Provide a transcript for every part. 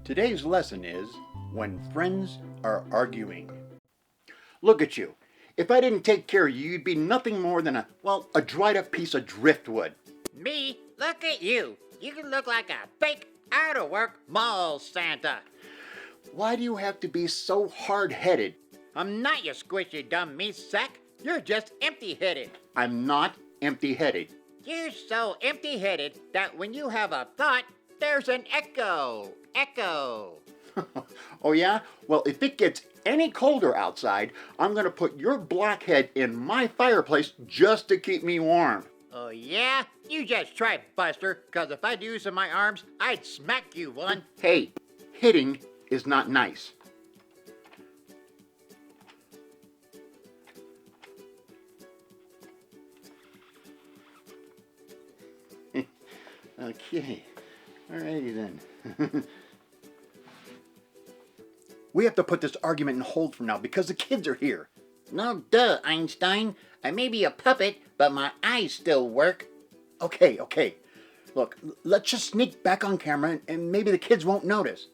Today's lesson is when friends are arguing. Look at you. If I didn't take care of you, you'd be nothing more than a dried up piece of driftwood. Me? Look at you. You can look like a fake, out-of-work mall Santa. Why do you have to be so hard-headed? I'm not your squishy dumb meat sack. You're just empty-headed. I'm not empty-headed. You're so empty-headed that when you have a thought, there's an echo. Echo. Oh yeah? Well, if it gets any colder outside, I'm going to put your black head in my fireplace just to keep me warm. Oh yeah? You just try, Buster, because if I'd use my arms, I'd smack you one. Hey, hitting is not nice. Okay, alrighty then. We have to put this argument in hold for now because the kids are here. No duh, Einstein. I may be a puppet, but my eyes still work. Okay. Look, let's just sneak back on camera and maybe the kids won't notice.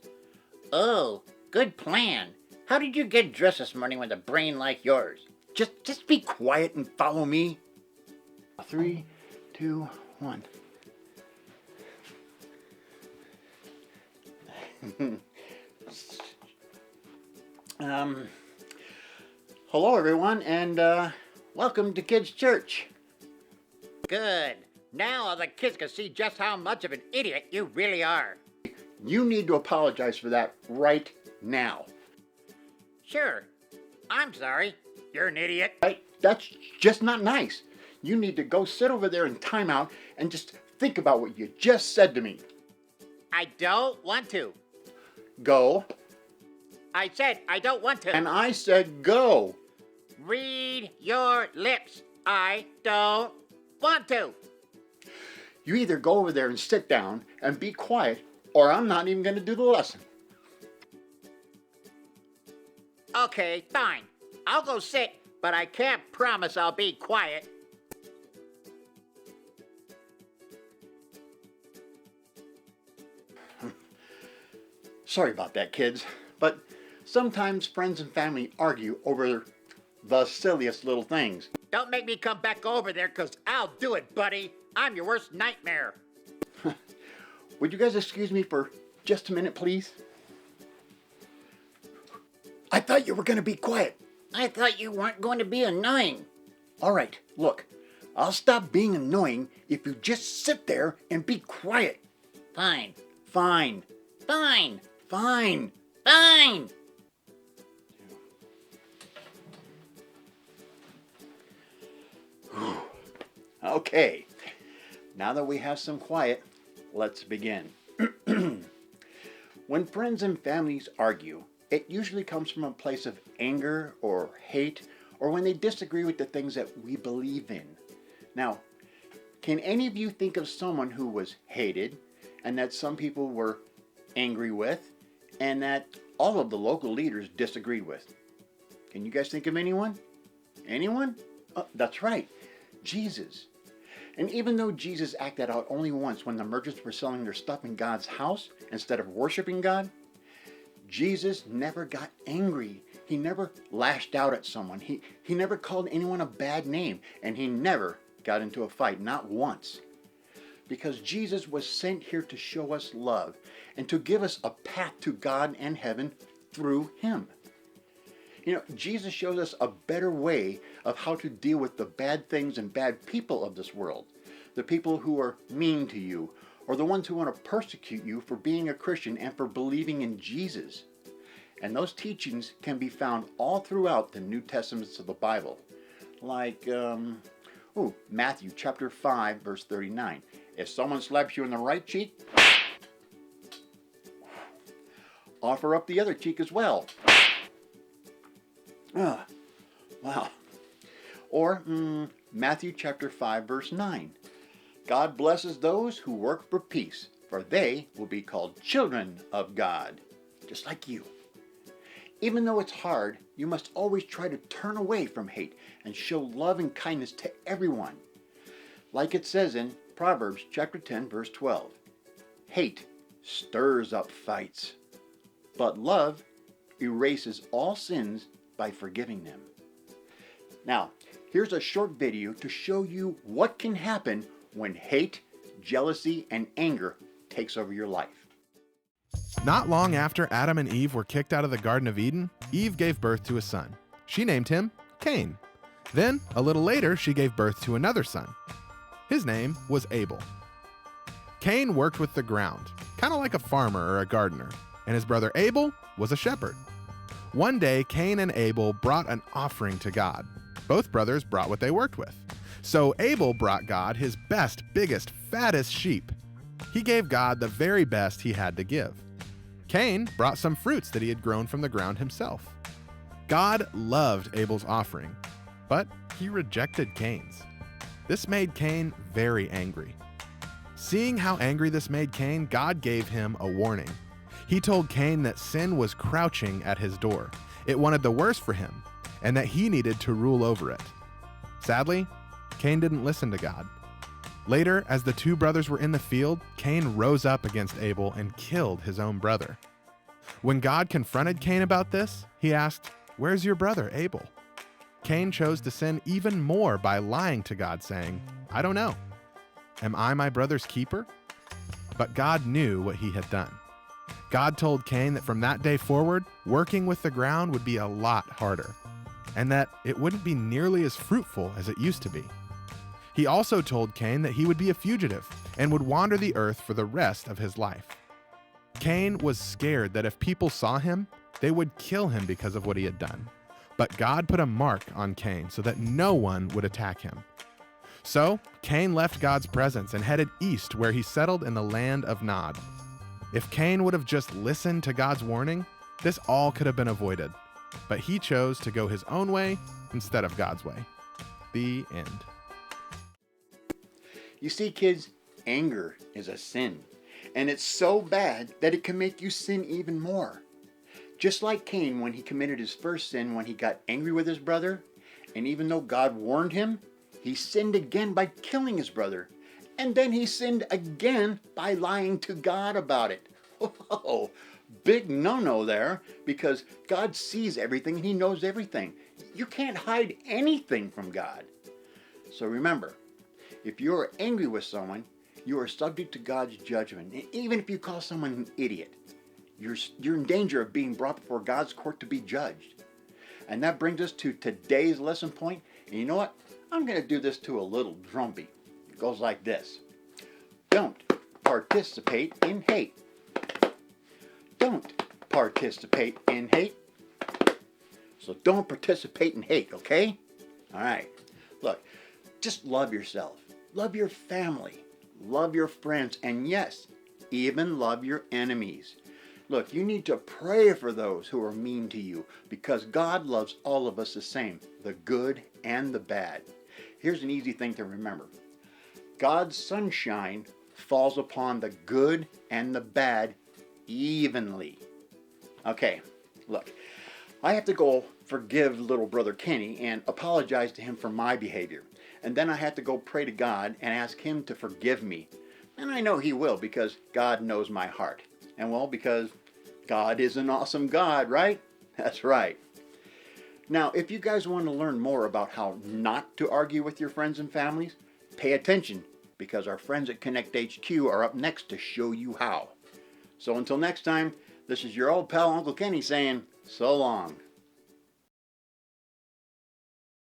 Oh, good plan. How did you get dressed this morning with a brain like yours? Just be quiet and follow me. 3, 2, 1. Hello everyone, and welcome to Kids Church. Good. Now all the kids can see just how much of an idiot you really are. You need to apologize for that right now. Sure. I'm sorry. You're an idiot. Right? That's just not nice. You need to go sit over there in timeout and just think about what you just said to me. I don't want to. Go. I said I don't want to. And I said go. Read your lips. I don't want to. You either go over there and sit down and be quiet, or I'm not even going to do the lesson. Okay, fine. I'll go sit, but I can't promise I'll be quiet. Sorry about that, kids, but sometimes friends and family argue over the silliest little things. Don't make me come back over there, because I'll do it, buddy. I'm your worst nightmare. Would you guys excuse me for just a minute, please? I thought you were going to be quiet. I thought you weren't going to be annoying. All right, look, I'll stop being annoying if you just sit there and be quiet. Fine. Fine. Fine. Fine. Fine. Okay, now that we have some quiet, let's begin. When friends and families argue, it usually comes from a place of anger or hate, or when they disagree with the things that we believe in. Now, can any of you think of someone who was hated, and that some people were angry with, and that all of the local leaders disagreed with? Can you guys think of anyone? Anyone? Oh, that's right, Jesus. And even though Jesus acted out only once when the merchants were selling their stuff in God's house instead of worshiping God, Jesus never got angry. He never lashed out at someone. He never called anyone a bad name. And he never got into a fight, not once. Because Jesus was sent here to show us love and to give us a path to God and heaven through him. You know, Jesus shows us a better way of how to deal with the bad things and bad people of this world. The people who are mean to you, or the ones who want to persecute you for being a Christian and for believing in Jesus. And those teachings can be found all throughout the New Testaments of the Bible. Like, Matthew chapter 5, verse 39. If someone slaps you in the right cheek, offer up the other cheek as well. Wow. Or Matthew chapter 5, verse 9. God blesses those who work for peace, for they will be called children of God, just like you. Even though it's hard, you must always try to turn away from hate and show love and kindness to everyone. Like it says in Proverbs chapter 10, verse 12. hate stirs up fights, but love erases all sins by forgiving them. Now, here's a short video to show you what can happen when hate, jealousy, and anger takes over your life. Not long after Adam and Eve were kicked out of the Garden of Eden, Eve gave birth to a son. She named him Cain. Then, a little later, she gave birth to another son. His name was Abel. Cain worked with the ground, kind of like a farmer or a gardener, and his brother Abel was a shepherd. One day, Cain and Abel brought an offering to God. Both brothers brought what they worked with. So Abel brought God his best, biggest, fattest sheep. He gave God the very best he had to give. Cain brought some fruits that he had grown from the ground himself. God loved Abel's offering, but he rejected Cain's. This made Cain very angry. Seeing how angry this made Cain, God gave him a warning. He told Cain that sin was crouching at his door. It wanted the worst for him, and that he needed to rule over it. Sadly, Cain didn't listen to God. Later, as the two brothers were in the field, Cain rose up against Abel and killed his own brother. When God confronted Cain about this, he asked, "Where's your brother, Abel?" Cain chose to sin even more by lying to God, saying, "I don't know. Am I my brother's keeper?" But God knew what he had done. God told Cain that from that day forward, working with the ground would be a lot harder, and that it wouldn't be nearly as fruitful as it used to be. He also told Cain that he would be a fugitive and would wander the earth for the rest of his life. Cain was scared that if people saw him, they would kill him because of what he had done. But God put a mark on Cain so that no one would attack him. So Cain left God's presence and headed east, where he settled in the land of Nod. If Cain would have just listened to God's warning, this all could have been avoided. But he chose to go his own way instead of God's way. The end. You see, kids, anger is a sin, and it's so bad that it can make you sin even more. Just like Cain when he committed his first sin when he got angry with his brother, and even though God warned him, he sinned again by killing his brother, and then he sinned again by lying to God about it. Oh, big no-no there, because God sees everything and he knows everything. You can't hide anything from God. So remember, if you are angry with someone, you are subject to God's judgment. And even if you call someone an idiot, you're in danger of being brought before God's court to be judged. And that brings us to today's lesson point. And you know what? I'm going to do this to a little drum beat. It goes like this. Don't participate in hate. Don't participate in hate. So don't participate in hate, okay? All right. Look, just love yourself. Love your family. Love your friends. And yes, even love your enemies. Look, you need to pray for those who are mean to you, because God loves all of us the same, the good and the bad. Here's an easy thing to remember. God's sunshine falls upon the good and the bad evenly. Okay, look, I have to go forgive little brother Kenny and apologize to him for my behavior. And then I have to go pray to God and ask him to forgive me. And I know he will, because God knows my heart. And well, because God is an awesome God, right? That's right. Now, if you guys want to learn more about how not to argue with your friends and families, pay attention, because our friends at Connect HQ are up next to show you how. So until next time, this is your old pal Uncle Kenny saying so long.